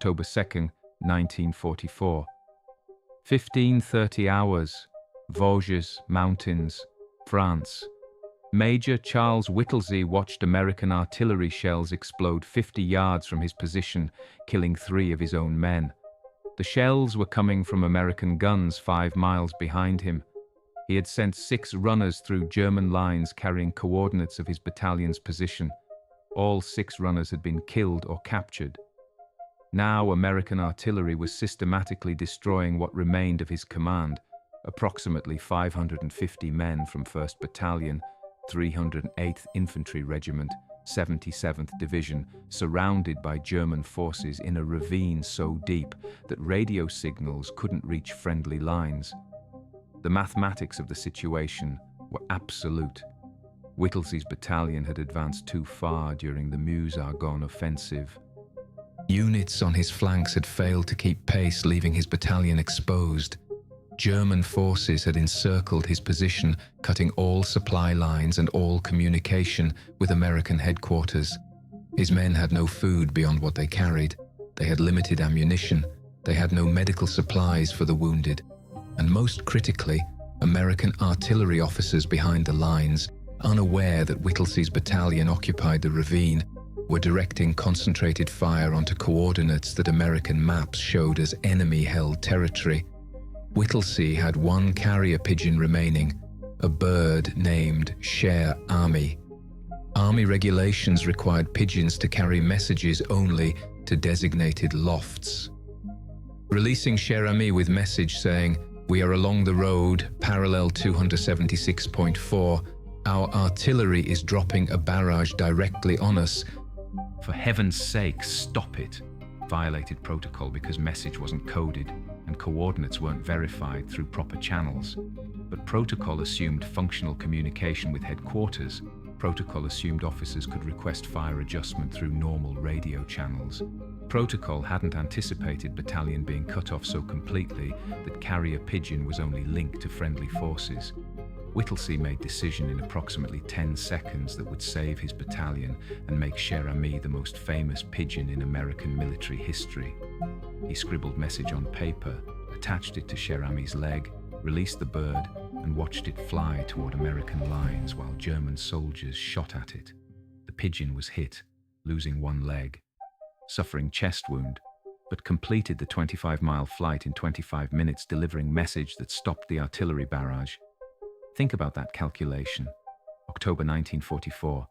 October 2nd, 1944. 15:30 hours, Vosges Mountains, France. Major Charles Whittlesey watched American artillery shells explode 50 yards from his position, killing 3 of his own men. The shells were coming from American guns 5 miles behind him. He had sent 6 runners through German lines carrying coordinates of his battalion's position. All 6 runners had been killed or captured. Now American artillery was systematically destroying what remained of his command, approximately 550 men from 1st Battalion, 308th Infantry Regiment, 77th Division, surrounded by German forces in a ravine so deep that radio signals couldn't reach friendly lines. The mathematics of the situation were absolute. Whittlesey's battalion had advanced too far during the Meuse-Argonne offensive. Units on his flanks had failed to keep pace, leaving his battalion exposed. German forces had encircled his position, cutting all supply lines and all communication with American headquarters. His men had no food beyond what they carried. They had limited ammunition. They had no medical supplies for the wounded. And most critically, American artillery officers behind the lines, unaware that Whittlesey's battalion occupied the ravine, were directing concentrated fire onto coordinates that American maps showed as enemy-held territory. Whittlesey had 1 carrier pigeon remaining, a bird named Cher Ami. Army regulations required pigeons to carry messages only to designated lofts. Releasing Cher Ami with message saying, "We are along the road, parallel 276.4. Our artillery is dropping a barrage directly on us. For heaven's sake, stop it," violated protocol because message wasn't coded and coordinates weren't verified through proper channels. But protocol assumed functional communication with headquarters. Protocol assumed officers could request fire adjustment through normal radio channels. Protocol hadn't anticipated battalion being cut off so completely that carrier pigeon was only linked to friendly forces. Whittlesey made decision in approximately 10 seconds that would save his battalion and make Cher Ami the most famous pigeon in American military history. He scribbled message on paper, attached it to Cher Ami's leg, released the bird, and watched it fly toward American lines while German soldiers shot at it. The pigeon was hit, losing 1 leg, suffering chest wound, but completed the 25-mile flight in 25 minutes, delivering message that stopped the artillery barrage. Think about that calculation. October 1944.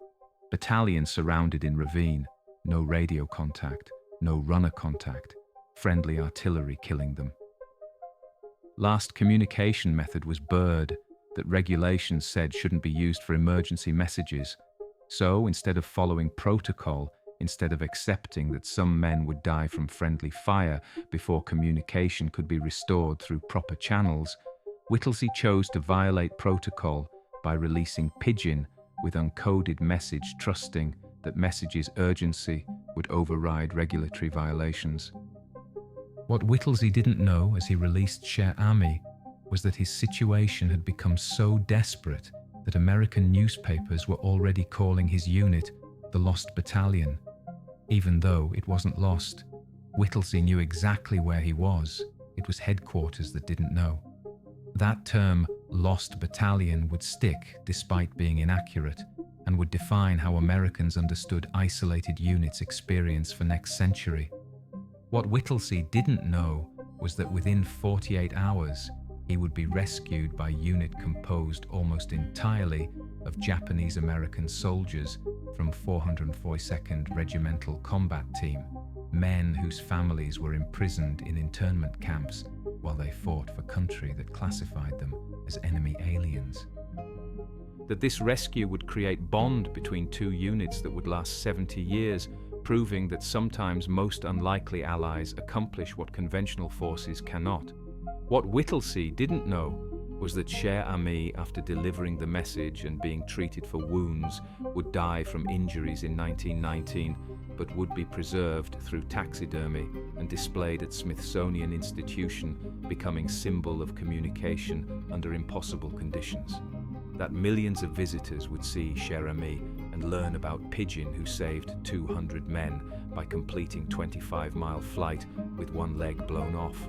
Battalion surrounded in ravine. No radio contact. No runner contact. Friendly artillery killing them. Last communication method was bird, that regulations said shouldn't be used for emergency messages. So, instead of following protocol, instead of accepting that some men would die from friendly fire before communication could be restored through proper channels, Whittlesey chose to violate protocol by releasing pigeon with uncoded message, trusting that message's urgency would override regulatory violations. What Whittlesey didn't know as he released Cher Ami was that his situation had become so desperate that American newspapers were already calling his unit the Lost Battalion. Even though it wasn't lost, Whittlesey knew exactly where he was. It was headquarters that didn't know. That term, Lost Battalion, would stick despite being inaccurate and would define how Americans understood isolated units' experience for next century. What Whittlesey didn't know was that within 48 hours, he would be rescued by a unit composed almost entirely of Japanese-American soldiers from 442nd Regimental Combat Team, men whose families were imprisoned in internment camps while they fought for country that classified them as enemy aliens. That this rescue would create bond between 2 units that would last 70 years, proving that sometimes most unlikely allies accomplish what conventional forces cannot. What Whittlesey didn't know was that Cher Ami, after delivering the message and being treated for wounds, would die from injuries in 1919, but would be preserved through taxidermy and displayed at Smithsonian Institution, becoming symbol of communication under impossible conditions. That millions of visitors would see Cher Ami and learn about Pigeon, who saved 200 men by completing 25-mile flight with one leg blown off.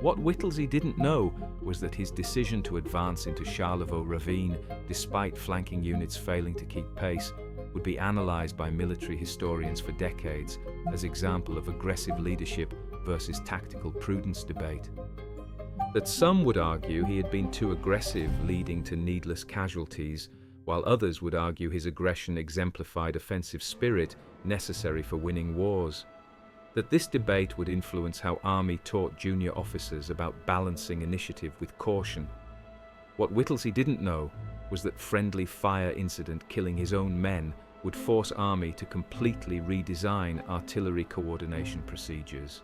What Whittlesey didn't know was that his decision to advance into Charlevoix Ravine, despite flanking units failing to keep pace, would be analysed by military historians for decades as example of aggressive leadership versus tactical prudence debate. That some would argue he had been too aggressive, leading to needless casualties, while others would argue his aggression exemplified offensive spirit necessary for winning wars. That this debate would influence how Army taught junior officers about balancing initiative with caution. What Whittlesey didn't know was that friendly fire incident killing his own men would force Army to completely redesign artillery coordination procedures.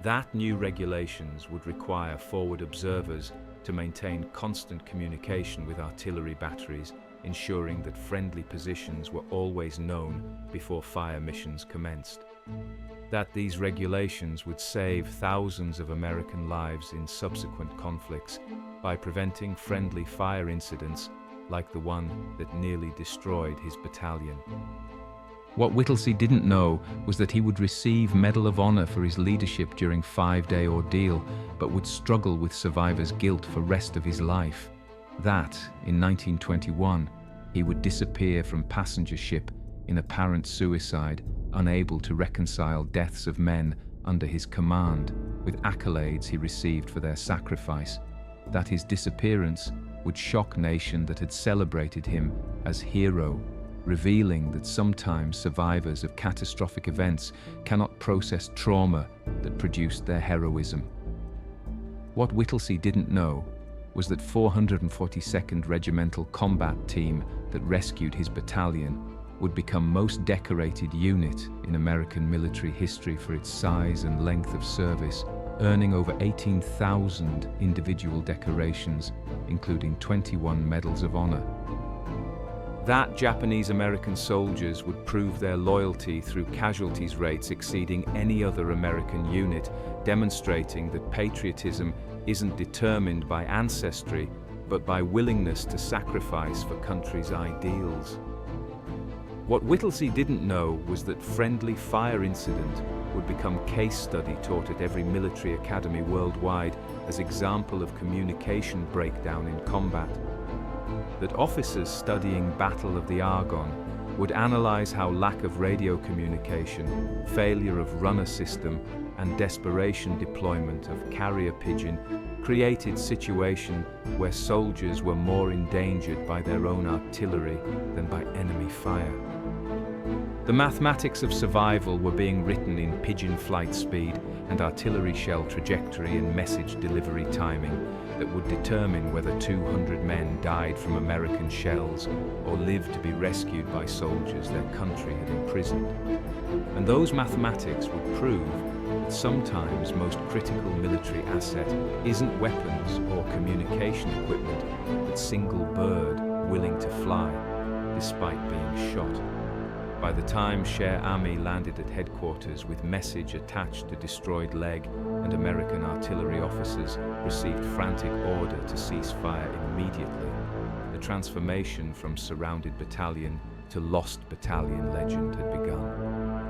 That new regulations would require forward observers to maintain constant communication with artillery batteries, ensuring that friendly positions were always known before fire missions commenced. That these regulations would save thousands of American lives in subsequent conflicts by preventing friendly fire incidents like the one that nearly destroyed his battalion. What Whittlesey didn't know was that he would receive Medal of Honor for his leadership during 5-day ordeal, but would struggle with survivor's guilt for rest of his life. That, in 1921, he would disappear from passenger ship in apparent suicide, unable to reconcile deaths of men under his command with accolades he received for their sacrifice. That his disappearance would shock a nation that had celebrated him as hero, revealing that sometimes survivors of catastrophic events cannot process trauma that produced their heroism. What Whittlesey didn't know was that 442nd Regimental Combat Team that rescued his battalion would become most decorated unit in American military history for its size and length of service, earning over 18,000 individual decorations, including 21 Medals of Honor. That Japanese-American soldiers would prove their loyalty through casualties rates exceeding any other American unit, demonstrating that patriotism isn't determined by ancestry, but by willingness to sacrifice for country's ideals. What Whittlesey didn't know was that friendly fire incident would become case study taught at every military academy worldwide as example of communication breakdown in combat. That officers studying Battle of the Argonne would analyze how lack of radio communication, failure of runner system, and desperation deployment of carrier pigeon created situation where soldiers were more endangered by their own artillery than by enemy fire. The mathematics of survival were being written in pigeon flight speed and artillery shell trajectory and message delivery timing that would determine whether 200 men died from American shells or lived to be rescued by soldiers their country had imprisoned. And those mathematics would prove that sometimes most critical military asset isn't weapons or communication equipment, but single bird willing to fly despite being shot. By the time Cher Ami landed at headquarters with message attached to destroyed leg, and American artillery officers received frantic order to cease fire immediately, the transformation from surrounded battalion to lost battalion legend had begun,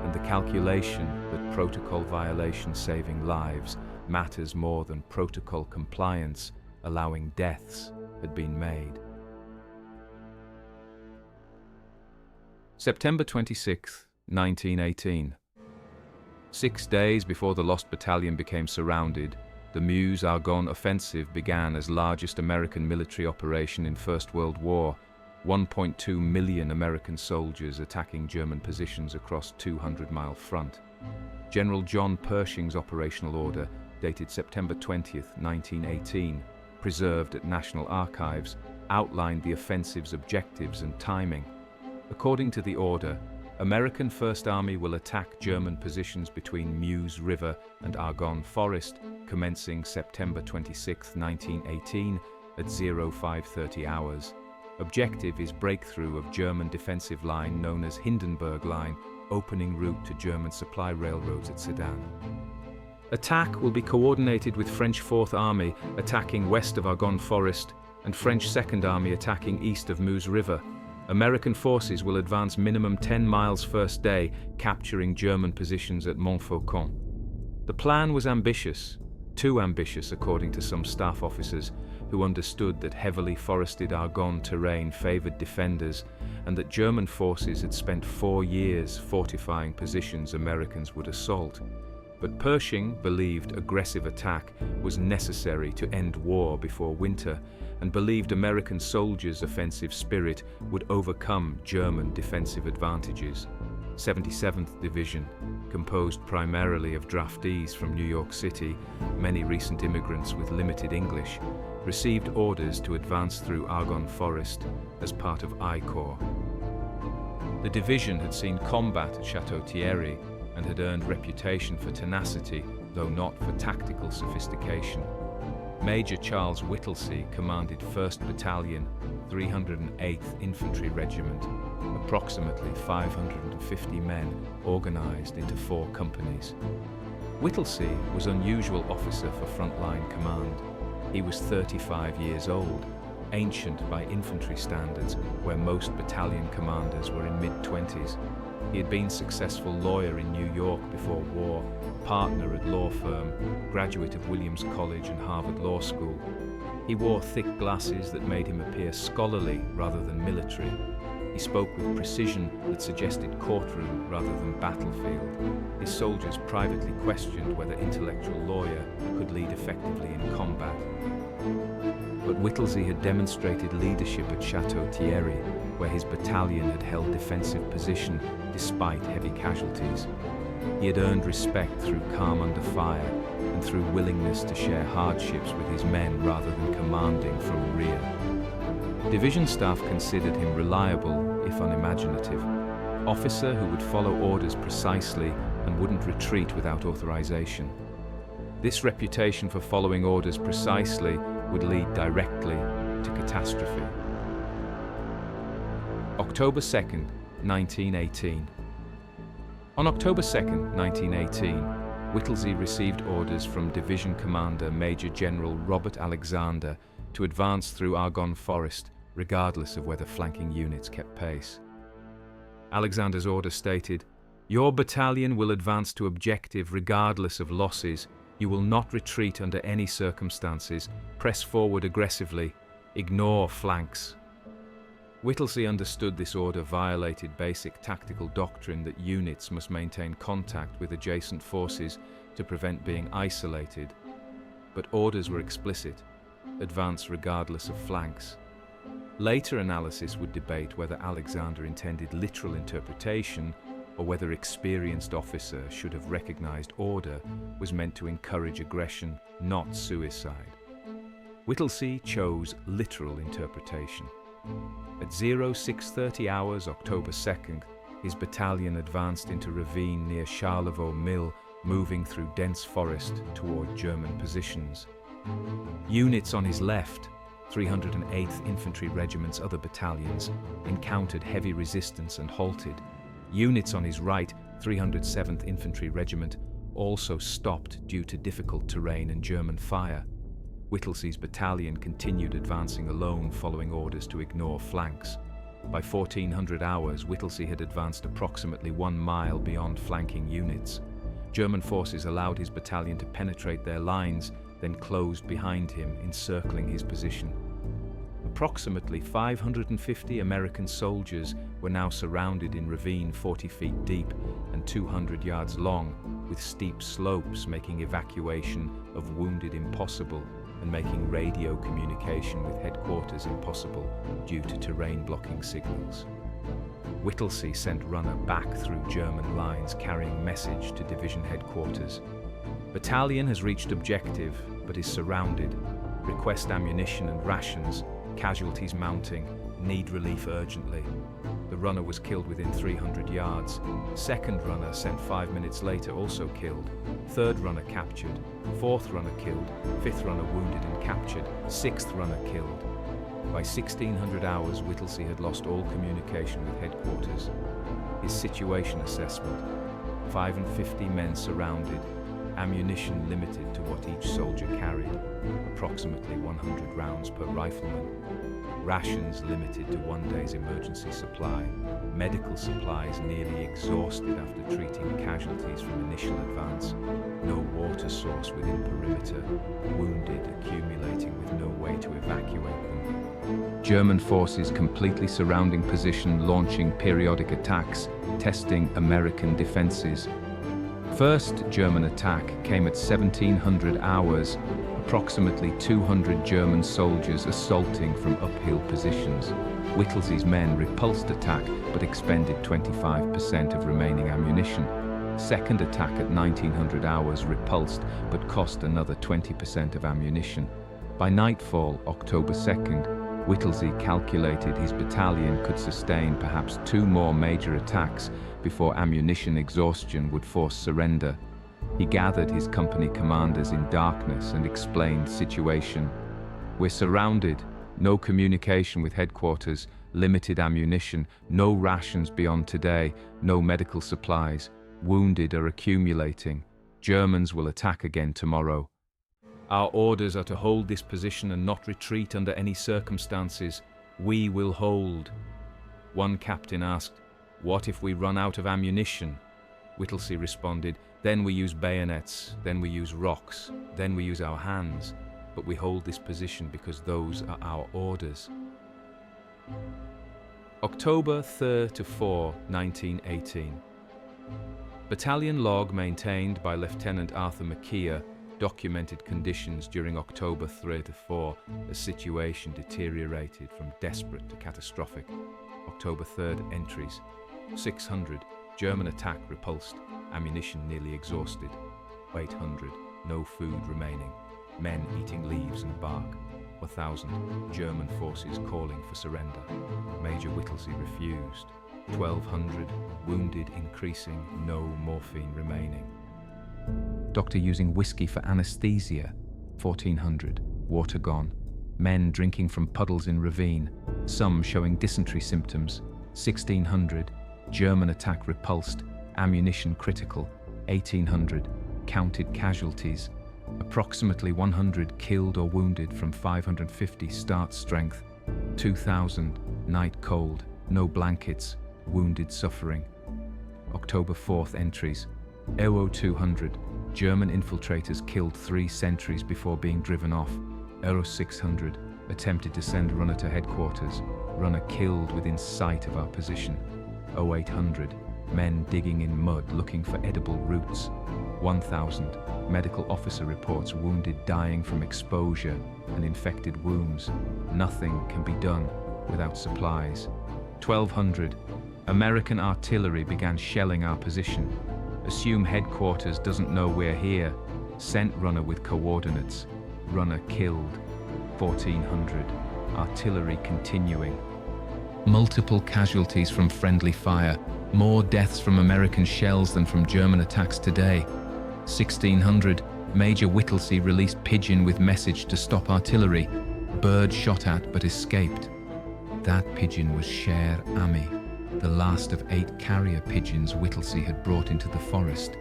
and the calculation that protocol violation saving lives matters more than protocol compliance allowing deaths had been made. September 26, 1918. 6 days before the lost battalion became surrounded, the Meuse-Argonne offensive began as largest American military operation in First World War, 1.2 million American soldiers attacking German positions across 200-mile front. General John Pershing's operational order, dated September 20, 1918, preserved at National Archives, outlined the offensive's objectives and timing. According to the order, American First Army will attack German positions between Meuse River and Argonne Forest, commencing September 26, 1918 at 0530 hours. Objective is breakthrough of German defensive line known as Hindenburg Line, opening route to German supply railroads at Sedan. Attack will be coordinated with French Fourth Army attacking west of Argonne Forest and French Second Army attacking east of Meuse River. American forces will advance minimum 10 miles first day, capturing German positions at Montfaucon. The plan was ambitious, too ambitious according to some staff officers who understood that heavily forested Argonne terrain favored defenders and that German forces had spent 4 years fortifying positions Americans would assault. But Pershing believed aggressive attack was necessary to end war before winter and believed American soldiers' offensive spirit would overcome German defensive advantages. 77th Division, composed primarily of draftees from New York City, many recent immigrants with limited English, received orders to advance through Argonne Forest as part of I Corps. The division had seen combat at Château Thierry and had earned reputation for tenacity, though not for tactical sophistication. Major Charles Whittlesey commanded 1st Battalion, 308th Infantry Regiment, approximately 550 men organized into 4 companies. Whittlesey was unusual officer for frontline command. He was 35 years old, ancient by infantry standards, where most battalion commanders were in mid-20s. He had been successful lawyer in New York before war, partner at law firm, graduate of Williams College and Harvard Law School. He wore thick glasses that made him appear scholarly rather than military. He spoke with precision that suggested courtroom rather than battlefield. His soldiers privately questioned whether intellectual lawyer could lead effectively in combat. But Whittlesey had demonstrated leadership at Château Thierry, where his battalion had held defensive position despite heavy casualties. He had earned respect through calm under fire and through willingness to share hardships with his men rather than commanding from the rear. Division staff considered him reliable, if unimaginative, officer who would follow orders precisely and wouldn't retreat without authorization. This reputation for following orders precisely would lead directly to catastrophe. October 2nd, 1918. On October 2nd, 1918, Whittlesey received orders from Division Commander Major General Robert Alexander to advance through Argonne Forest, regardless of whether flanking units kept pace. Alexander's order stated, "Your battalion will advance to objective regardless of losses. You will not retreat under any circumstances. Press forward aggressively. Ignore flanks." Whittlesey understood this order violated basic tactical doctrine that units must maintain contact with adjacent forces to prevent being isolated. But orders were explicit: advance regardless of flanks. Later analysis would debate whether Alexander intended literal interpretation or whether experienced officer should have recognized order was meant to encourage aggression, not suicide. Whittlesey chose literal interpretation. At 0630 hours, October 2nd, his battalion advanced into ravine near Charlevaux Mill, moving through dense forest toward German positions. Units on his left, 308th Infantry Regiment's other battalions, encountered heavy resistance and halted. Units on his right, 307th Infantry Regiment, also stopped due to difficult terrain and German fire. Whittlesey's battalion continued advancing alone following orders to ignore flanks. By 1400 hours, Whittlesey had advanced approximately 1 mile beyond flanking units. German forces allowed his battalion to penetrate their lines, then closed behind him, encircling his position. Approximately 550 American soldiers were now surrounded in ravine 40 feet deep and 200 yards long, with steep slopes making evacuation of wounded impossible and making radio communication with headquarters impossible due to terrain blocking signals. Whittlesey sent runner back through German lines carrying message to division headquarters. Battalion has reached objective but is surrounded. Request ammunition and rations. Casualties mounting. Need relief urgently. The runner was killed within 300 yards. Second runner sent 5 minutes later, also killed. Third runner captured. Fourth runner killed. Fifth runner wounded and captured. Sixth runner killed. By 1600 hours, Whittlesey had lost all communication with headquarters. His situation assessment: 550 men surrounded. ammunition limited to what each soldier carried, approximately 100 rounds per rifleman, rations limited to one day's emergency supply, medical supplies nearly exhausted after treating casualties from initial advance, no water source within perimeter, wounded accumulating with no way to evacuate them. German forces completely surrounding position, launching periodic attacks, testing American defenses. First German attack came at 1700 hours, approximately 200 German soldiers assaulting from uphill positions. Whittlesey's men repulsed attack but expended 25% of remaining ammunition. Second attack at 1900 hours repulsed but cost another 20% of ammunition. By nightfall, October 2nd, Whittlesey calculated his battalion could sustain perhaps 2 more major attacks before ammunition exhaustion would force surrender. He gathered his company commanders in darkness and explained the situation. "We're surrounded, no communication with headquarters, limited ammunition, no rations beyond today, no medical supplies. Wounded are accumulating. Germans will attack again tomorrow. Our orders are to hold this position and not retreat under any circumstances. We will hold." One captain asked, "What if we run out of ammunition?" Whittlesey responded, "Then we use bayonets, then we use rocks, then we use our hands, but we hold this position because those are our orders." October 3 to 4, 1918. Battalion log maintained by Lieutenant Arthur McKeer documented conditions during October 3 to 4 as situation deteriorated from desperate to catastrophic. October 3rd entries: 600, German attack repulsed, ammunition nearly exhausted. 800, no food remaining, men eating leaves and bark. 1000, German forces calling for surrender. Major Whittlesey refused. 1200, wounded increasing, no morphine remaining. Doctor using whiskey for anesthesia. 1400, water gone. Men drinking from puddles in ravine, some showing dysentery symptoms. 1600, German attack repulsed, ammunition critical. 1800, counted casualties. Approximately 100 killed or wounded from 550 start strength. 2000, night cold, no blankets, wounded suffering. October 4th entries: Ewo 200, German infiltrators killed 3 sentries before being driven off. Ewo 600, attempted to send runner to headquarters, runner killed within sight of our position. 0800, men digging in mud looking for edible roots. 1000, medical officer reports wounded dying from exposure and infected wounds. Nothing can be done without supplies. 1200, American artillery began shelling our position. Assume headquarters doesn't know we're here. Sent runner with coordinates. Runner killed. 1400, artillery continuing. Multiple casualties from friendly fire. More deaths from American shells than from German attacks today. 1600, Major Whittlesey released pigeon with message to stop artillery. Bird shot at but escaped. That pigeon was Sher Ami, the last of 8 carrier pigeons Whittlesey had brought into the forest.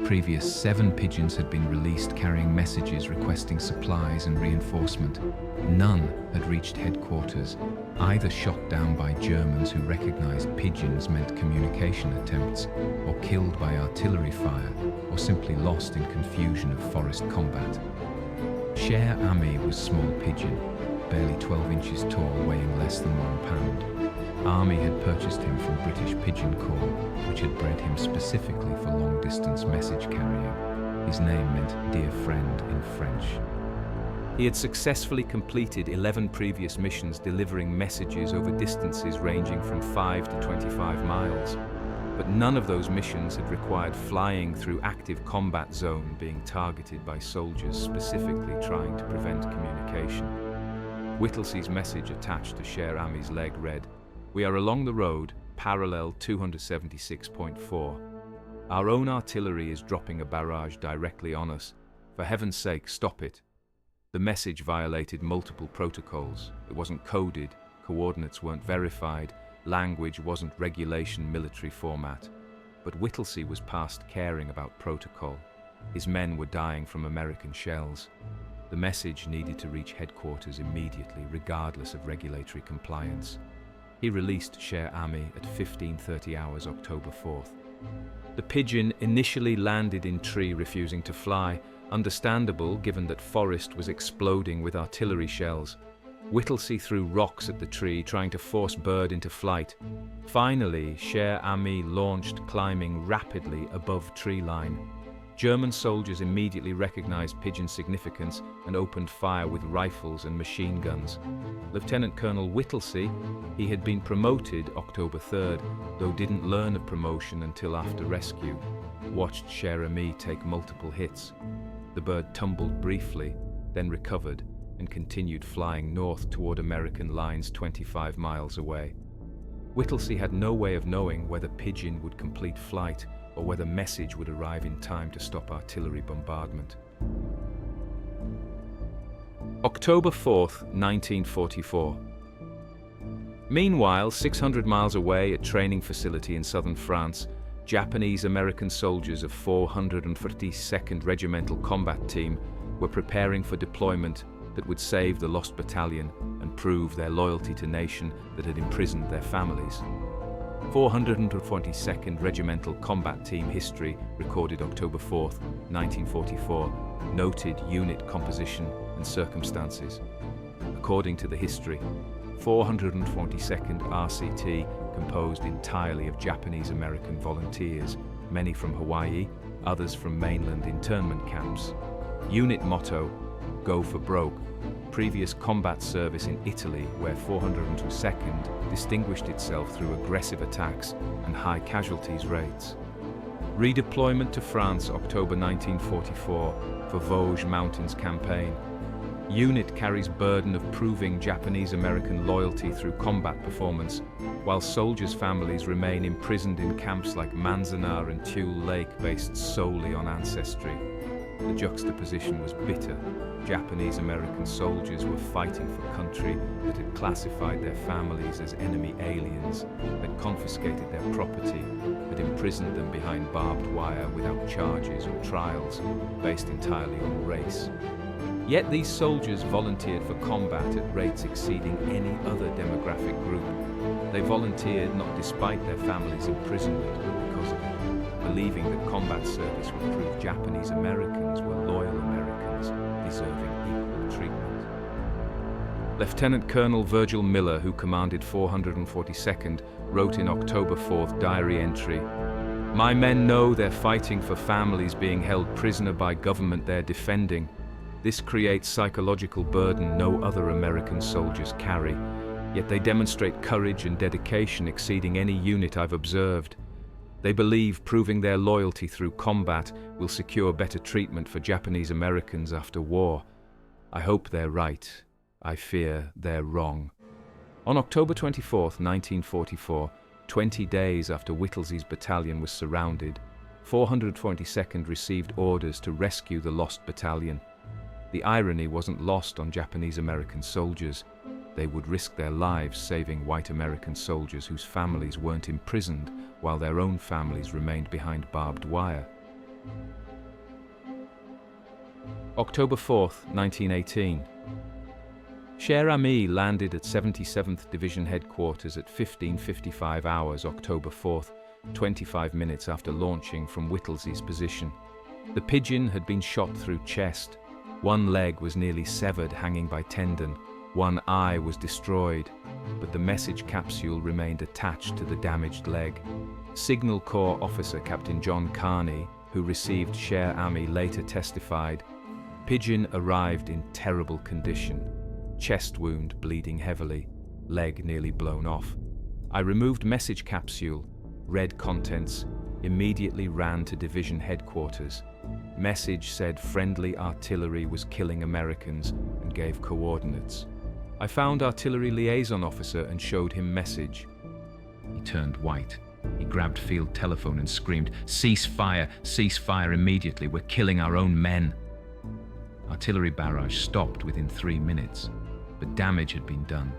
Previous 7 pigeons had been released carrying messages requesting supplies and reinforcement. None had reached headquarters, either shot down by Germans who recognized pigeons meant communication attempts, or killed by artillery fire, or simply lost in confusion of forest combat. Sher Ami was small pigeon, barely 12 inches tall, weighing less than 1 pound. Army had purchased him from British Pigeon Corps, which had bred him specifically for long-distance message carrying. His name meant "dear friend" in French. He had successfully completed 11 previous missions delivering messages over distances ranging from 5 to 25 miles. But none of those missions had required flying through active combat zone, being targeted by soldiers specifically trying to prevent communication. Whittlesey's message attached to Sher Ami's leg read, "We are along the road, parallel 276.4. Our own artillery is dropping a barrage directly on us. For heaven's sake, stop it." The message violated multiple protocols. It wasn't coded, coordinates weren't verified, language wasn't regulation military format. But Whittlesey was past caring about protocol. His men were dying from American shells. The message needed to reach headquarters immediately, regardless of regulatory compliance. He released Cher Ami at 15:30 hours October 4th. The pigeon initially landed in tree, refusing to fly, understandable given that forest was exploding with artillery shells. Whittlesey threw rocks at the tree, trying to force bird into flight. Finally, Cher Ami launched, climbing rapidly above tree line. German soldiers immediately recognized pigeon's significance and opened fire with rifles and machine guns. Lieutenant Colonel Whittlesey, he had been promoted October 3rd, though didn't learn of promotion until after rescue, watched Cher Ami take multiple hits. The bird tumbled briefly, then recovered and continued flying north toward American lines 25 miles away. Whittlesey had no way of knowing whether pigeon would complete flight or whether message would arrive in time to stop artillery bombardment. October 4th, 1944. Meanwhile, 600 miles away at training facility in southern France, Japanese-American soldiers of 452nd Regimental Combat Team were preparing for deployment that would save the lost battalion and prove their loyalty to nation that had imprisoned their families. 442nd Regimental Combat Team history, recorded October 4th, 1944, noted unit composition and circumstances. According to the history, 442nd RCT composed entirely of Japanese-American volunteers, many from Hawaii, others from mainland internment camps. Unit motto, "Go for broke." Previous combat service in Italy, where 402nd distinguished itself through aggressive attacks and high casualties rates. Redeployment to France, October 1944, for Vosges Mountains campaign. Unit carries burden of proving Japanese-American loyalty through combat performance, while soldiers' families remain imprisoned in camps like Manzanar and Tule Lake based solely on ancestry. The juxtaposition was bitter. Japanese-American soldiers were fighting for country that had classified their families as enemy aliens, had confiscated their property, had imprisoned them behind barbed wire without charges or trials, based entirely on race. Yet these soldiers volunteered for combat at rates exceeding any other demographic group. They volunteered not despite their families' imprisonment, but because of it, believing that combat service would prove Japanese Americans were loyal Americans, deserving equal treatment. Lieutenant Colonel Virgil Miller, who commanded 442nd, wrote in October 4th diary entry, "My men know they're fighting for families being held prisoner by government they're defending. This creates psychological burden no other American soldiers carry, yet they demonstrate courage and dedication exceeding any unit I've observed. They believe proving their loyalty through combat will secure better treatment for Japanese Americans after war. I hope they're right. I fear they're wrong." On October 24th, 1944, 20 days after Whittlesey's battalion was surrounded, 422nd received orders to rescue the lost battalion. The irony wasn't lost on Japanese American soldiers. They would risk their lives saving white American soldiers whose families weren't imprisoned while their own families remained behind barbed wire. October 4th, 1918. Cher Ami landed at 77th Division headquarters at 15:55 hours October 4th, 25 minutes after launching from Whittlesey's position. The pigeon had been shot through chest. One leg was nearly severed, hanging by tendon. One eye was destroyed, but the message capsule remained attached to the damaged leg. Signal Corps officer Captain John Carney, who received Cher Ami, later testified, "Pigeon arrived in terrible condition. Chest wound bleeding heavily, leg nearly blown off. I removed message capsule, read contents, immediately ran to division headquarters. Message said friendly artillery was killing Americans and gave coordinates. I found artillery liaison officer and showed him message." He turned white. He grabbed field telephone and screamed, "Cease fire! Cease fire immediately! We're killing our own men!" Artillery barrage stopped within 3 minutes, but damage had been done.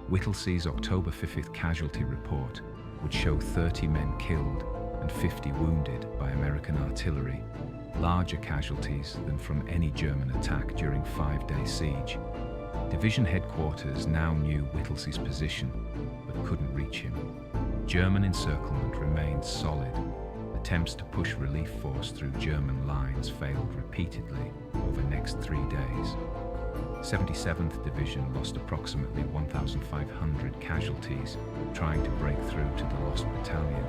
Whittlesey's October 5th casualty report would show 30 men killed and 50 wounded by American artillery. larger casualties than from any German attack during 5-day siege. Division headquarters now knew Whittlesey's position, but couldn't reach him. German encirclement remained solid. Attempts to push relief force through German lines failed repeatedly over the next 3 days. 77th Division lost approximately 1,500 casualties trying to break through to the lost battalion,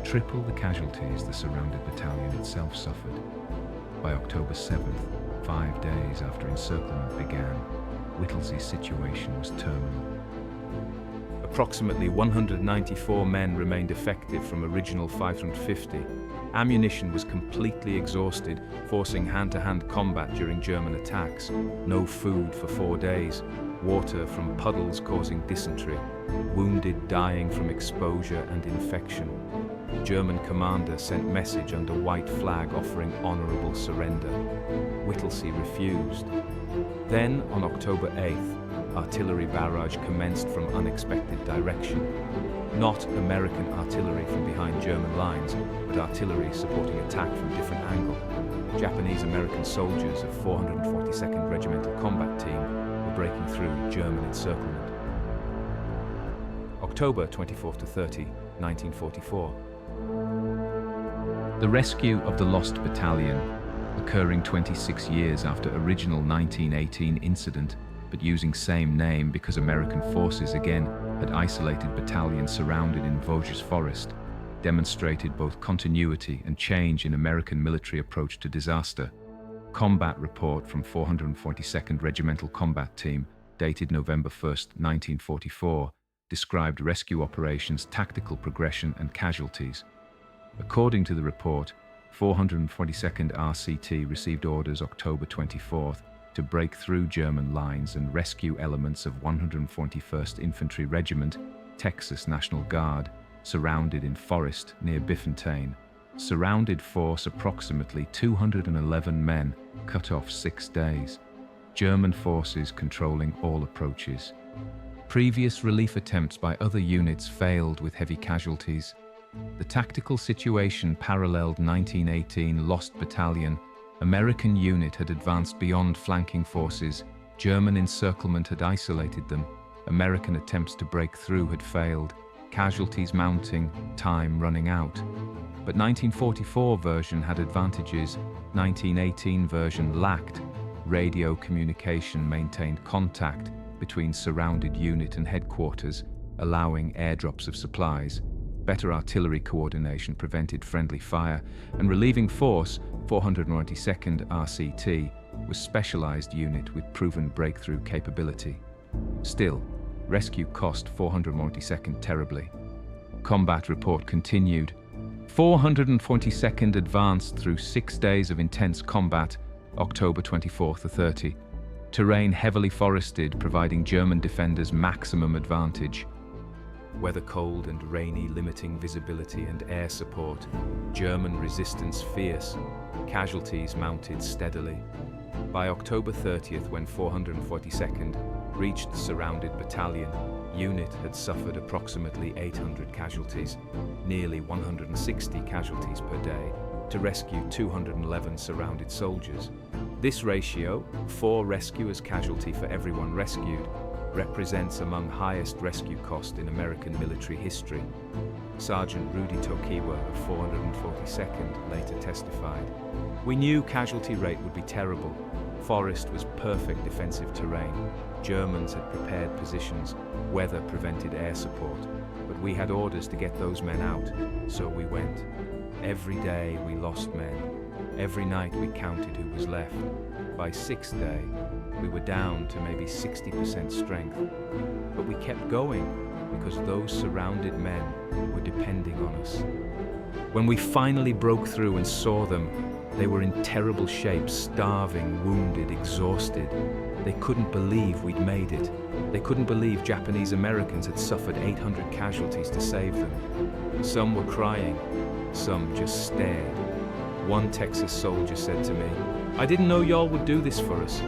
triple the casualties the surrounded battalion itself suffered. By October 7th, 5 days after encirclement began, Whittlesey's situation was terminal. Approximately 194 men remained effective from original 550. Ammunition was completely exhausted, forcing hand-to-hand combat during German attacks. No food for 4 days, water from puddles causing dysentery, wounded dying from exposure and infection. German commander sent message under white flag offering honorable surrender. Whittlesey refused. Then, on October 8th, artillery barrage commenced from unexpected direction. Not American artillery from behind German lines, but artillery supporting attack from different angle. Japanese-American soldiers of 442nd Regimental Combat Team were breaking through German encirclement. October 24 to 30, 1944. The rescue of the lost battalion, occurring 26 years after original 1918 incident, but using same name because American forces again had isolated battalions surrounded in Vosges Forest, demonstrated both continuity and change in American military approach to disaster. Combat report from 442nd Regimental Combat Team, dated November 1, 1944, described rescue operations, tactical progression and casualties. According to the report, 442nd RCT received orders October 24th to break through German lines and rescue elements of 141st Infantry Regiment, Texas National Guard, surrounded in forest near Bifontaine. Surrounded force approximately 211 men, cut off 6 days. German forces controlling all approaches. Previous relief attempts by other units failed with heavy casualties. The tactical situation paralleled 1918 Lost Battalion. American unit had advanced beyond flanking forces. German encirclement had isolated them. American attempts to break through had failed. Casualties mounting, time running out. But 1944 version had advantages. 1918 version lacked. Radio communication maintained contact between surrounded unit and headquarters, allowing airdrops of supplies. Better artillery coordination prevented friendly fire, and relieving force, 492nd RCT, was specialized unit with proven breakthrough capability. Still, rescue cost 442nd terribly. Combat report continued. 442nd advanced through 6 days of intense combat, October 24 to 30. Terrain heavily forested, providing German defenders maximum advantage. Weather cold and rainy, limiting visibility and air support. German resistance fierce. Casualties mounted steadily. By October 30th, when 442nd reached the surrounded battalion, unit had suffered approximately 800 casualties, nearly 160 casualties per day, to rescue 211 surrounded soldiers. This ratio, 4 rescuers casualty for everyone rescued, represents among highest rescue cost in American military history. Sergeant Rudy Tokiwa of 442nd later testified, "We knew casualty rate would be terrible. Forest was perfect defensive terrain. Germans had prepared positions. Weather prevented air support. But we had orders to get those men out, so we went. Every day we lost men. Every night we counted who was left. By 6th day, we were down to maybe 60% strength. But we kept going because those surrounded men were depending on us. When we finally broke through and saw them, they were in terrible shape, starving, wounded, exhausted. They couldn't believe we'd made it. They couldn't believe Japanese Americans had suffered 800 casualties to save them. Some were crying, some just stared. One Texas soldier said to me, 'I didn't know y'all would do this for us.'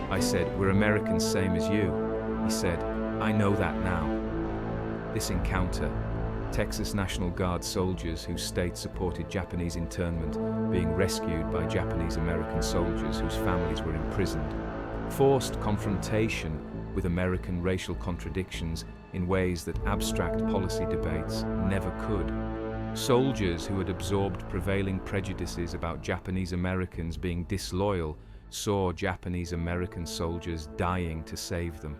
I said, 'We're Americans same as you.' He said, 'I know that now.' This encounter, Texas National Guard soldiers whose state supported Japanese internment being rescued by Japanese-American soldiers whose families were imprisoned. Forced confrontation with American racial contradictions in ways that abstract policy debates never could. Soldiers who had absorbed prevailing prejudices about Japanese Americans being disloyal saw Japanese American soldiers dying to save them.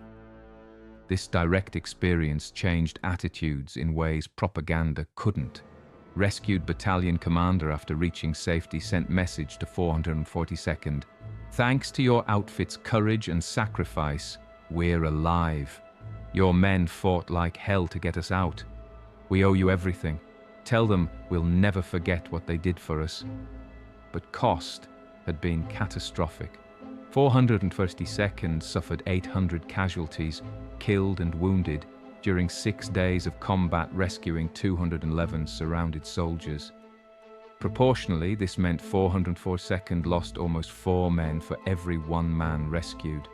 This direct experience changed attitudes in ways propaganda couldn't. Rescued battalion commander after reaching safety sent message to 442nd. Thanks to your outfit's courage and sacrifice, we're alive. Your men fought like hell to get us out. We owe you everything. Tell them we'll never forget what they did for us. But cost had been catastrophic. 432nd suffered 800 casualties, killed and wounded, during 6 days of combat rescuing 211 surrounded soldiers. Proportionally, this meant 442nd lost almost 4 men for every 1 man rescued.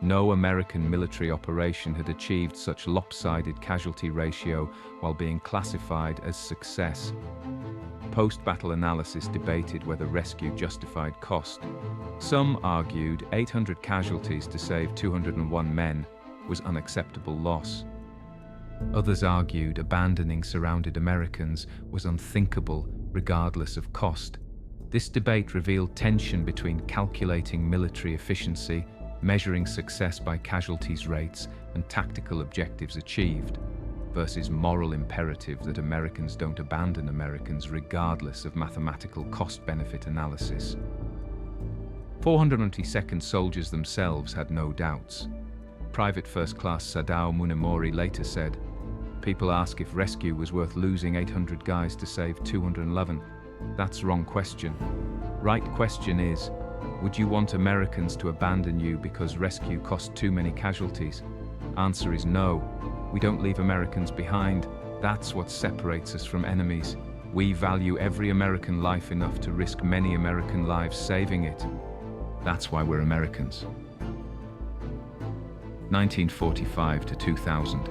No American military operation had achieved such lopsided casualty ratio while being classified as success. Post-battle analysis debated whether rescue justified cost. Some argued 800 casualties to save 201 men was unacceptable loss. Others argued abandoning surrounded Americans was unthinkable regardless of cost. This debate revealed tension between calculating military efficiency, measuring success by casualties rates and tactical objectives achieved, versus moral imperative that Americans don't abandon Americans regardless of mathematical cost-benefit analysis. 422nd soldiers themselves had no doubts. Private First Class Sadao Munemori later said, "People ask if rescue was worth losing 800 guys to save 211. That's wrong question. Right question is, would you want Americans to abandon you because rescue cost too many casualties? Answer is no. We don't leave Americans behind. That's what separates us from enemies. We value every American life enough to risk many American lives saving it. That's why we're Americans." 1945 to 2000.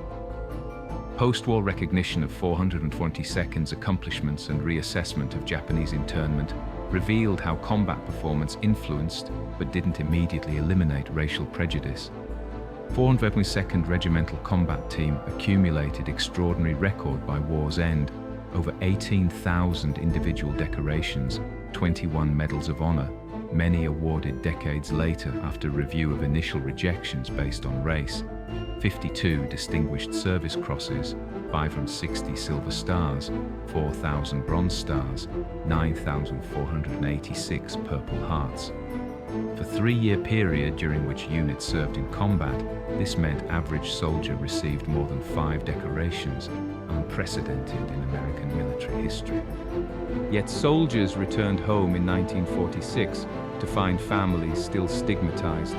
Post-war recognition of 422nd's accomplishments and reassessment of Japanese internment revealed how combat performance influenced but didn't immediately eliminate racial prejudice. 422nd Regimental Combat Team accumulated extraordinary record by war's end, over 18,000 individual decorations, 21 medals of honor, many awarded decades later after review of initial rejections based on race, 52 Distinguished Service Crosses, 560 Silver Stars, 4,000 Bronze Stars, 9,486 Purple Hearts. For a 3-year period during which units served in combat, this meant average soldier received more than 5 decorations, unprecedented in American military history. Yet soldiers returned home in 1946 to find families still stigmatized.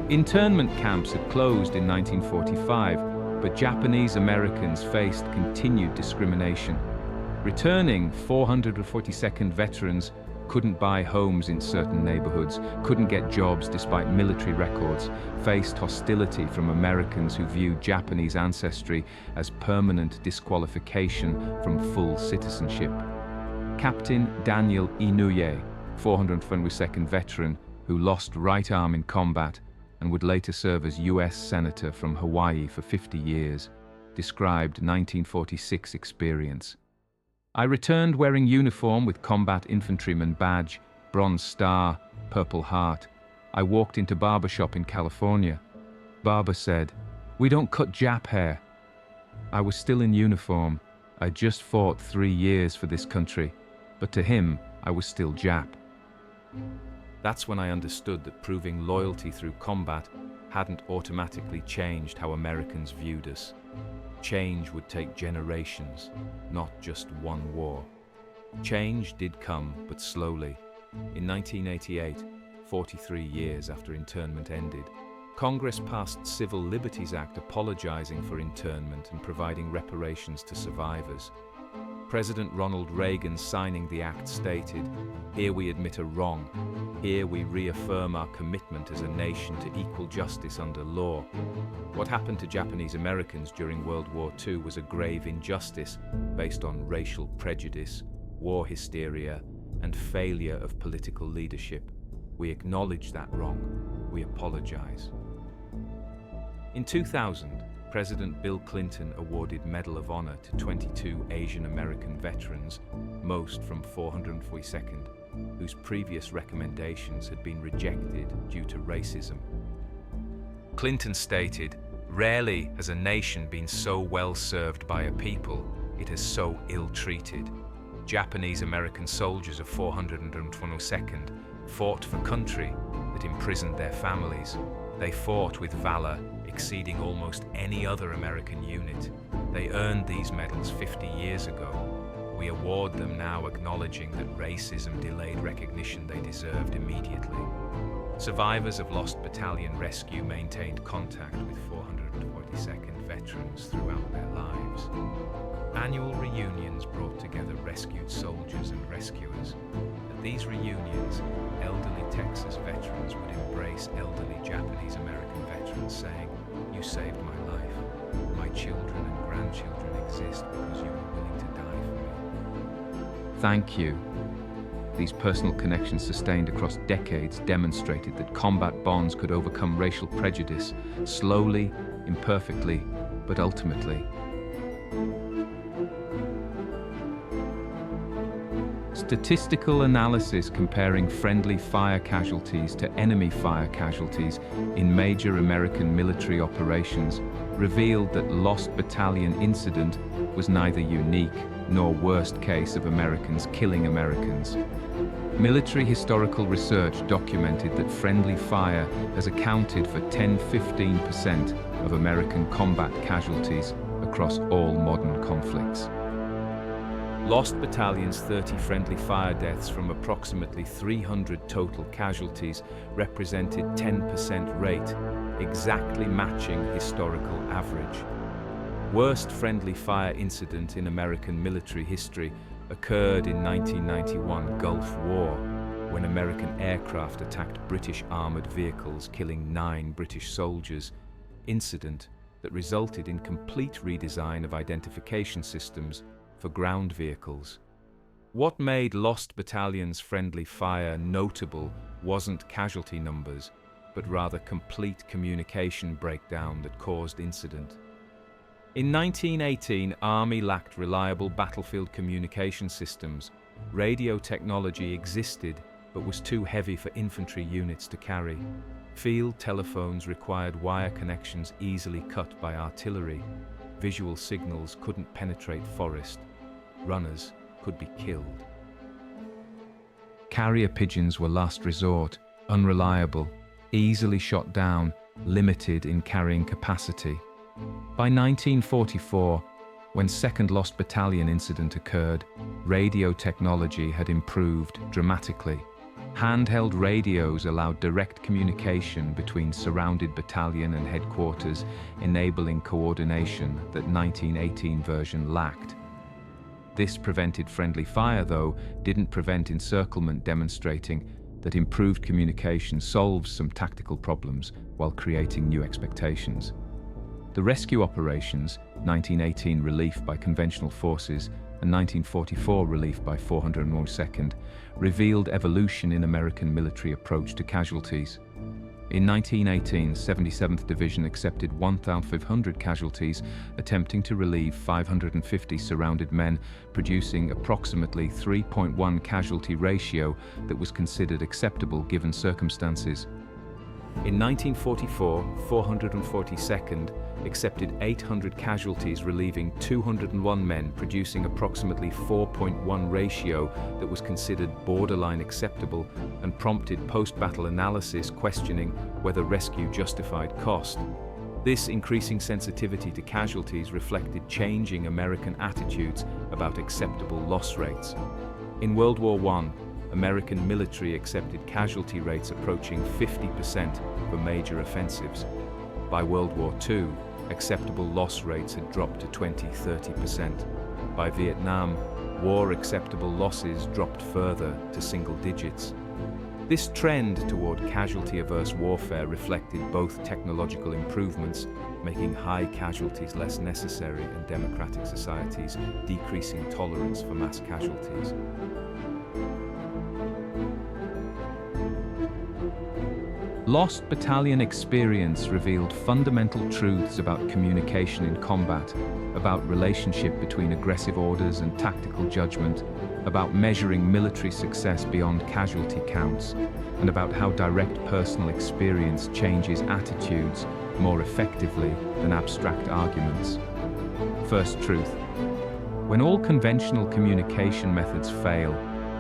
Internment camps had closed in 1945, but Japanese Americans faced continued discrimination. Returning 442nd veterans couldn't buy homes in certain neighborhoods, couldn't get jobs despite military records, faced hostility from Americans who viewed Japanese ancestry as permanent disqualification from full citizenship. Captain Daniel Inouye, 442nd veteran who lost right arm in combat and would later serve as U.S. Senator from Hawaii for 50 years, described 1946 experience. "I returned wearing uniform with combat infantryman badge, Bronze Star, Purple Heart. I walked into barbershop in California. Barber said, 'We don't cut Jap hair.' I was still in uniform. I just fought 3 years for this country, but to him, I was still Jap." That's when I understood that proving loyalty through combat hadn't automatically changed how Americans viewed us. Change would take generations, not just one war. Change did come, but slowly. In 1988, 43 years after internment ended, Congress passed Civil Liberties Act apologizing for internment and providing reparations to survivors. President Ronald Reagan signing the act stated, "Here we admit a wrong. Here we reaffirm our commitment as a nation to equal justice under law." What happened to Japanese Americans during World War II was a grave injustice based on racial prejudice, war hysteria, and failure of political leadership. We acknowledge that wrong. We apologize. In 2000, President Bill Clinton awarded Medal of Honor to 22 Asian American veterans, most from 442nd, whose previous recommendations had been rejected due to racism. Clinton stated, "Rarely has a nation been so well served by a people it has so ill-treated. Japanese American soldiers of 422nd fought for country that imprisoned their families. They fought with valor exceeding almost any other American unit. They earned these medals 50 years ago. We award them now, acknowledging that racism delayed recognition they deserved immediately." Survivors of Lost Battalion Rescue maintained contact with 442nd veterans throughout their lives. Annual reunions brought together rescued soldiers and rescuers. At these reunions, elderly Texas veterans would embrace elderly Japanese American veterans, saying, "You saved my life. My children and grandchildren exist because you were willing to die for me." Thank you. These personal connections sustained across decades demonstrated that combat bonds could overcome racial prejudice, slowly, imperfectly, but ultimately. Statistical analysis comparing friendly fire casualties to enemy fire casualties in major American military operations revealed that Lost Battalion incident was neither unique nor worst case of Americans killing Americans. Military historical research documented that friendly fire has accounted for 10–15% of American combat casualties across all modern conflicts. Lost Battalion's 30 friendly fire deaths from approximately 300 total casualties represented 10% rate, exactly matching historical average. Worst friendly fire incident in American military history occurred in 1991 Gulf War, when American aircraft attacked British armored vehicles, killing 9 British soldiers, incident that resulted in complete redesign of identification systems for ground vehicles. What made Lost Battalion's friendly fire notable wasn't casualty numbers, but rather complete communication breakdown that caused incident. In 1918, Army lacked reliable battlefield communication systems. Radio technology existed, but was too heavy for infantry units to carry. Field telephones required wire connections easily cut by artillery. Visual signals couldn't penetrate forest. Runners could be killed. Carrier pigeons were last resort, unreliable, easily shot down, limited in carrying capacity. By 1944, when Second Lost Battalion incident occurred, radio technology had improved dramatically. Handheld radios allowed direct communication between surrounded battalion and headquarters, enabling coordination that 1918 version lacked. This prevented friendly fire, though, didn't prevent encirclement, demonstrating that improved communication solves some tactical problems while creating new expectations. The rescue operations, 1918 relief by conventional forces and 1944 relief by 402nd, revealed evolution in American military approach to casualties. In 1918, 77th Division accepted 1,500 casualties, attempting to relieve 550 surrounded men, producing approximately 3.1 casualty ratio that was considered acceptable given circumstances. In 1944, 442nd accepted 800 casualties, relieving 201 men, producing approximately 4.1 ratio that was considered borderline acceptable and prompted post-battle analysis questioning whether rescue justified cost. This increasing sensitivity to casualties reflected changing American attitudes about acceptable loss rates. In World War I, American military accepted casualty rates approaching 50% for major offensives. By World War II, acceptable loss rates had dropped to 20–30%. By Vietnam, war-acceptable losses dropped further to single digits. This trend toward casualty-averse warfare reflected both technological improvements, making high casualties less necessary, and democratic societies decreasing tolerance for mass casualties. Lost Battalion experience revealed fundamental truths about communication in combat, about relationship between aggressive orders and tactical judgment, about measuring military success beyond casualty counts, and about how direct personal experience changes attitudes more effectively than abstract arguments. First truth: when all conventional communication methods fail,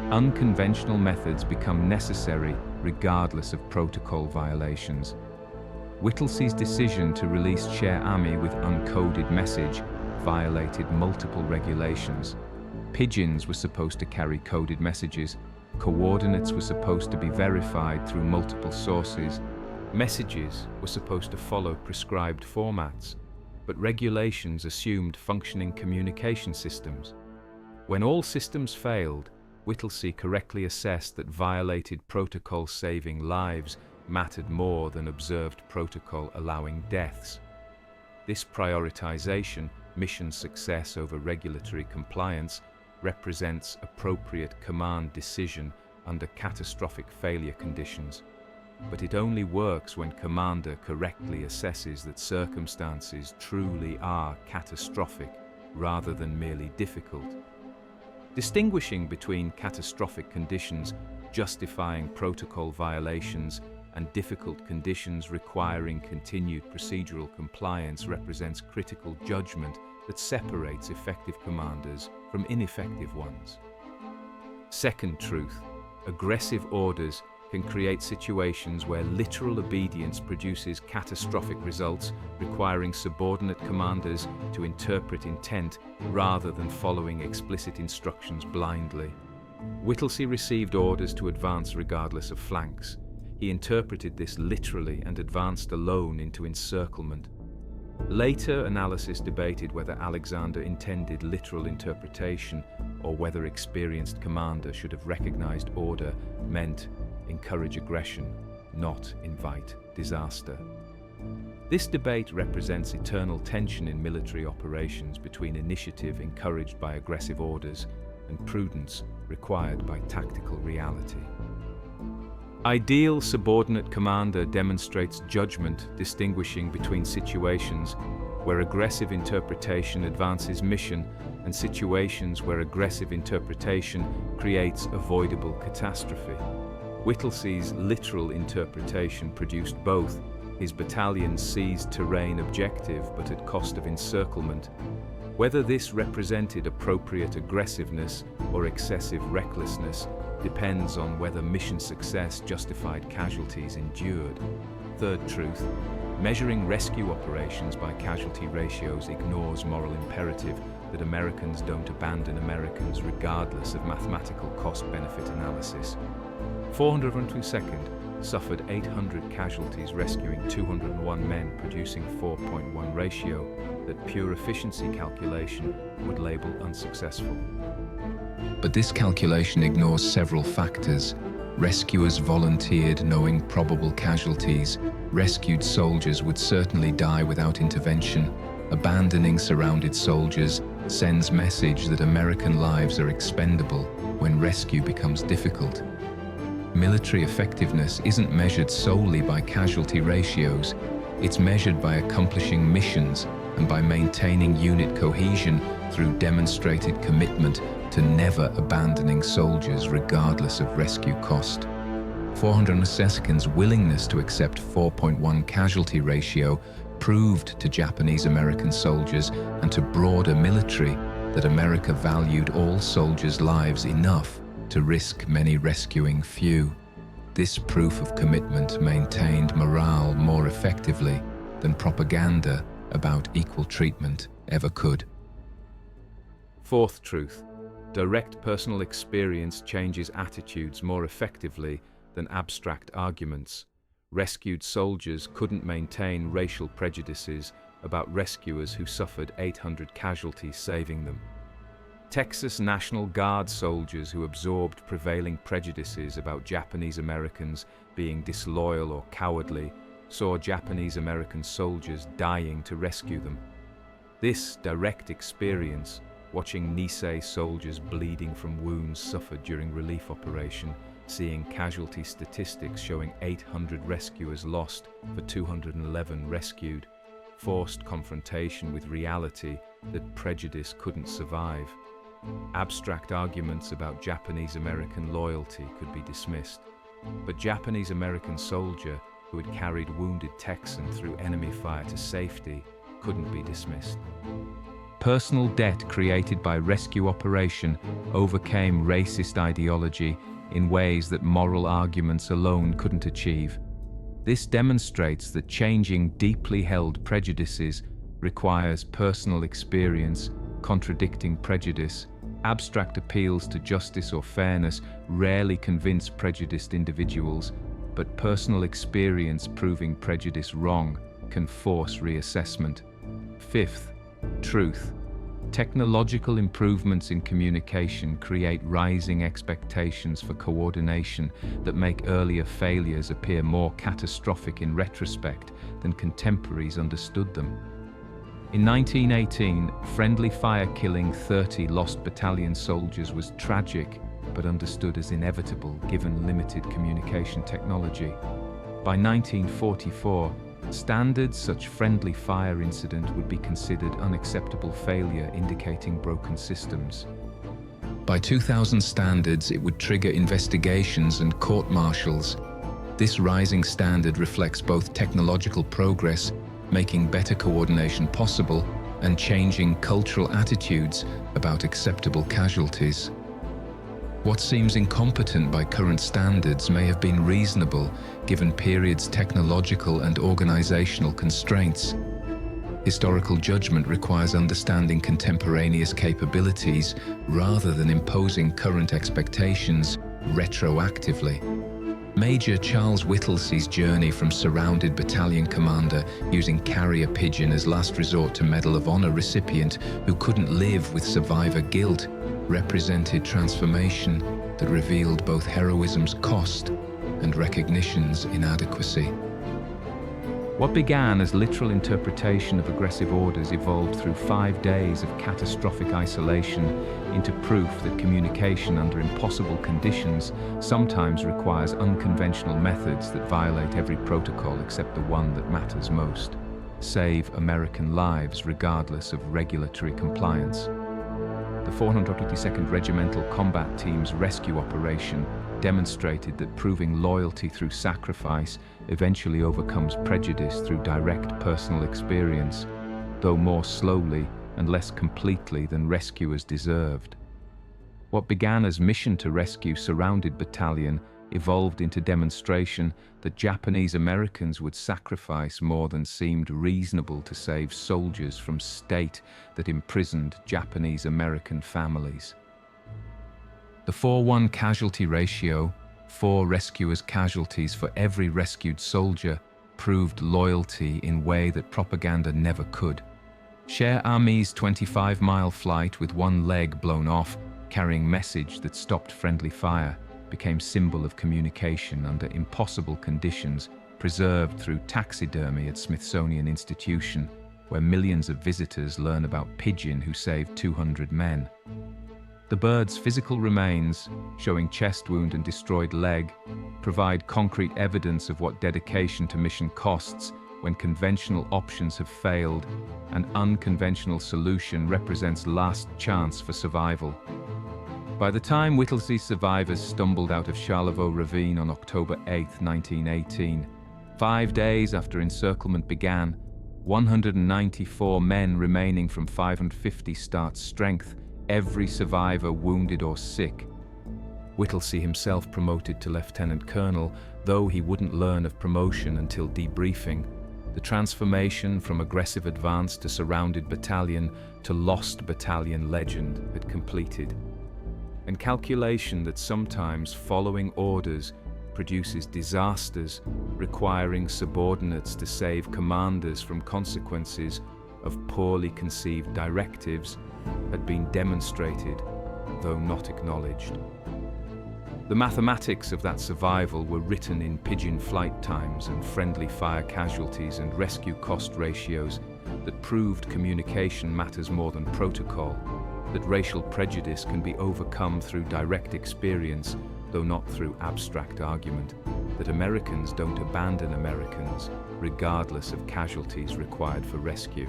unconventional methods become necessary regardless of protocol violations. Whittlesey's decision to release Cher Ami with uncoded message violated multiple regulations. Pigeons were supposed to carry coded messages. Coordinates were supposed to be verified through multiple sources. Messages were supposed to follow prescribed formats. But regulations assumed functioning communication systems. When all systems failed, Whittlesey correctly assessed that violated protocol saving lives mattered more than observed protocol allowing deaths. This prioritization, mission success over regulatory compliance, represents appropriate command decision under catastrophic failure conditions. But it only works when commander correctly assesses that circumstances truly are catastrophic rather than merely difficult. Distinguishing between catastrophic conditions justifying protocol violations and difficult conditions requiring continued procedural compliance represents critical judgment that separates effective commanders from ineffective ones. Second truth: aggressive orders can create situations where literal obedience produces catastrophic results, requiring subordinate commanders to interpret intent rather than following explicit instructions blindly. Whittlesey received orders to advance regardless of flanks. He interpreted this literally and advanced alone into encirclement. Later analysis debated whether Alexander intended literal interpretation or whether experienced commander should have recognized order meant encourage aggression, not invite disaster. This debate represents eternal tension in military operations between initiative encouraged by aggressive orders and prudence required by tactical reality. Ideal subordinate commander demonstrates judgment, distinguishing between situations where aggressive interpretation advances mission and situations where aggressive interpretation creates avoidable catastrophe. Whittlesey's literal interpretation produced both. His battalion seized terrain objective but at cost of encirclement. Whether this represented appropriate aggressiveness or excessive recklessness depends on whether mission success justified casualties endured. Third truth: measuring rescue operations by casualty ratios ignores moral imperative that Americans don't abandon Americans regardless of mathematical cost-benefit analysis. 422nd suffered 800 casualties, rescuing 201 men, producing 4.1 ratio that pure efficiency calculation would label unsuccessful. But this calculation ignores several factors. Rescuers volunteered knowing probable casualties. Rescued soldiers would certainly die without intervention. Abandoning surrounded soldiers sends message that American lives are expendable when rescue becomes difficult. Military effectiveness isn't measured solely by casualty ratios. It's measured by accomplishing missions and by maintaining unit cohesion through demonstrated commitment to never abandoning soldiers regardless of rescue cost. 422nd's willingness to accept 4.1 casualty ratio proved to Japanese-American soldiers and to broader military that America valued all soldiers' lives enough to risk many rescuing few. This proof of commitment maintained morale more effectively than propaganda about equal treatment ever could. Fourth truth: direct personal experience changes attitudes more effectively than abstract arguments. Rescued soldiers couldn't maintain racial prejudices about rescuers who suffered 800 casualties saving them. Texas National Guard soldiers who absorbed prevailing prejudices about Japanese Americans being disloyal or cowardly saw Japanese American soldiers dying to rescue them. This direct experience, watching Nisei soldiers bleeding from wounds suffered during relief operation, seeing casualty statistics showing 800 rescuers lost for 211 rescued, forced confrontation with reality that prejudice couldn't survive. Abstract arguments about Japanese American loyalty could be dismissed, but Japanese American soldier who had carried wounded Texan through enemy fire to safety couldn't be dismissed. Personal debt created by rescue operation overcame racist ideology in ways that moral arguments alone couldn't achieve. This demonstrates that changing deeply held prejudices requires personal experience, contradicting prejudice. Abstract appeals to justice or fairness rarely convince prejudiced individuals, but personal experience proving prejudice wrong can force reassessment. Fifth, truth. Technological improvements in communication create rising expectations for coordination that make earlier failures appear more catastrophic in retrospect than contemporaries understood them. In 1918, friendly fire killing 30 lost battalion soldiers was tragic, but understood as inevitable given limited communication technology. By 1944, standards such friendly fire incident would be considered unacceptable failure, indicating broken systems. By 2000 standards, it would trigger investigations and court-martials. This rising standard reflects both technological progress, making better coordination possible, and changing cultural attitudes about acceptable casualties. What seems incompetent by current standards may have been reasonable given period's technological and organizational constraints. Historical judgment requires understanding contemporaneous capabilities rather than imposing current expectations retroactively. Major Charles Whittlesey's journey from surrounded battalion commander using carrier pigeon as last resort to Medal of Honor recipient who couldn't live with survivor guilt represented transformation that revealed both heroism's cost and recognition's inadequacy. What began as literal interpretation of aggressive orders evolved through 5 days of catastrophic isolation into proof that communication under impossible conditions sometimes requires unconventional methods that violate every protocol except the one that matters most: save American lives regardless of regulatory compliance. The 452nd Regimental Combat Team's rescue operation demonstrated that proving loyalty through sacrifice eventually overcomes prejudice through direct personal experience, though more slowly and less completely than rescuers deserved. What began as mission to rescue surrounded battalion evolved into demonstration that Japanese Americans would sacrifice more than seemed reasonable to save soldiers from state that imprisoned Japanese American families. The 4:1 casualty ratio, 4 rescuers' casualties for every rescued soldier, proved loyalty in a way that propaganda never could. Cher Army's 25-mile flight with one leg blown off, carrying message that stopped friendly fire, became symbol of communication under impossible conditions, preserved through taxidermy at Smithsonian Institution, where millions of visitors learn about pigeon who saved 200 men. The bird's physical remains, showing chest wound and destroyed leg, provide concrete evidence of what dedication to mission costs when conventional options have failed. An unconventional solution represents last chance for survival. By the time Whittlesey's survivors stumbled out of Charlevoix Ravine on October 8, 1918, 5 days after encirclement began, 194 men remaining from 550 start strength, every survivor wounded or sick. Whittlesey himself promoted to lieutenant colonel, though he wouldn't learn of promotion until debriefing. The transformation from aggressive advance to surrounded battalion to lost battalion legend had completed. And calculation that sometimes following orders produces disasters, requiring subordinates to save commanders from consequences of poorly conceived directives, had been demonstrated, though not acknowledged. The mathematics of that survival were written in pigeon flight times and friendly fire casualties and rescue cost ratios that proved communication matters more than protocol, that racial prejudice can be overcome through direct experience, though not through abstract argument, that Americans don't abandon Americans, regardless of casualties required for rescue.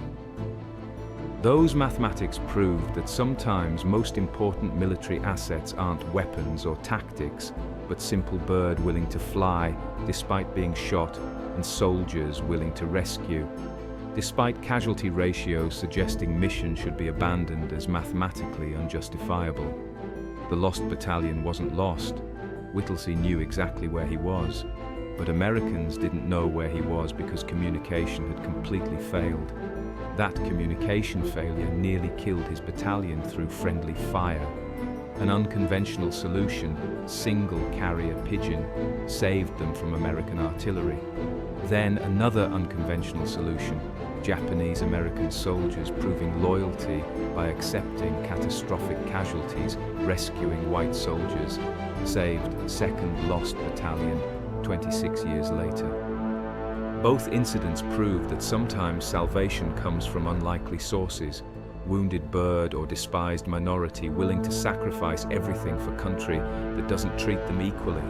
Those mathematics proved that sometimes most important military assets aren't weapons or tactics, but simple bird willing to fly despite being shot and soldiers willing to rescue. Despite casualty ratios suggesting mission should be abandoned as mathematically unjustifiable. The lost battalion wasn't lost. Whittlesey knew exactly where he was, but Americans didn't know where he was because communication had completely failed. That communication failure nearly killed his battalion through friendly fire. An unconventional solution, single carrier pigeon, saved them from American artillery. Then another unconventional solution, Japanese-American soldiers proving loyalty by accepting catastrophic casualties, rescuing white soldiers, saved 2nd Lost Battalion 26 years later. Both incidents proved that sometimes salvation comes from unlikely sources, wounded bird or despised minority willing to sacrifice everything for country that doesn't treat them equally.